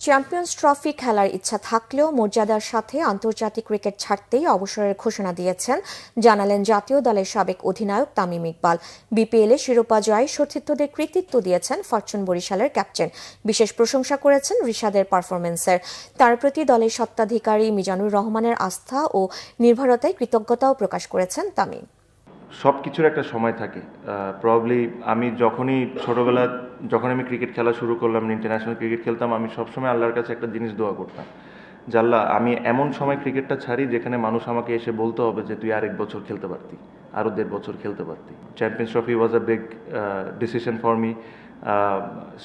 Champions trophy খেলার ইচ্ছা থাকলেও মর্যাদার সাথে আন্তর্জাতিক ক্রিকেট ছাড়তেই অবসরের ঘোষণা দিয়েছেন জানালেন জাতীয় দলের সাবেক অধিনায়ক তামিম ইকবাল। বিপিএলে শিরোপা জয়ে সতীর্থদের কৃতিত্ব দিয়েছেন ফরচুন বরিশালের ক্যাপ্টেন। বিশেষ প্রশংসা করেছেন রিশাদের পারফরম্যান্সের। তার প্রতি দলের স্বত্বাধিকারী মিজানুর রহমানের আস্থা ও নির্ভরতায় কৃতজ্ঞতাও প্রকাশ করেছেন তামিম। সব কিছুর একটা সময় থাকে। প্রবাবলি আমি যখন আমি ক্রিকেট খেলা শুরু করলাম, ইন্টারন্যাশনাল ক্রিকেট খেলতাম, আমি সবসময় আল্লাহর কাছে একটা জিনিস দোয়া করতাম যে আল্লাহ, আমি এমন সময় ক্রিকেটটা ছাড়ি যেখানে মানুষ আমাকে এসে বলতে হবে যে তুই আর 1 বছর খেলতে পারতি, আরও 1.5 বছর খেলতে পারতি। Champions trophy was a big decision for me.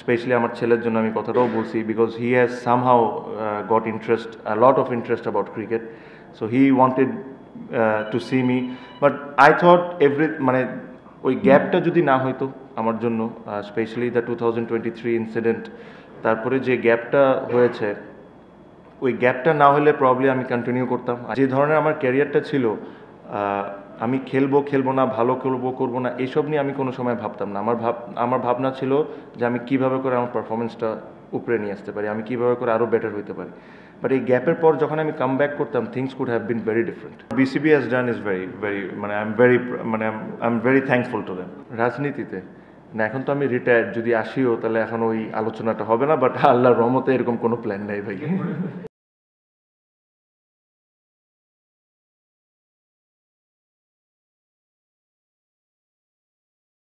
Specially আমার ছেলের জন্য আমি কথাটাও বলছি, because he has somehow goat interest, lot of interest about cricket, so he wanted to see me. But I thought মানে ওই গ্যাপটা যদি না হইতো আমার জন্য, স্পেশালি দ্য 2023 ইনসিডেন্ট, তারপরে যে গ্যাপটা হয়েছে, ওই গ্যাপটা না হলে প্রবলি আমি কন্টিনিউ করতাম। যে ধরনের আমার ক্যারিয়ারটা ছিল, আমি খেলবো না, ভালো করবো না, এসব নিয়ে আমি কোনো সময় ভাবতাম না। আমার ভাবনা ছিল যে আমি কিভাবে করে আমার পারফরমেন্সটা উপরে নিয়ে আসতে পারি, আমি কিভাবে করে আরও বেটার হইতে পারি। বাট এই গ্যাপের পর যখন আমি কাম ব্যাক করতাম, things could have been very different. BCB has done is very I am very thankful to them. রাজনীতিতে না, এখন তো আমি রিটায়ার্ড, যদি আসিও তাহলে এখন ওই আলোচনাটা হবে না, বাট আল্লাহর রহমতে এরকম কোনো প্ল্যান নেই ভাই।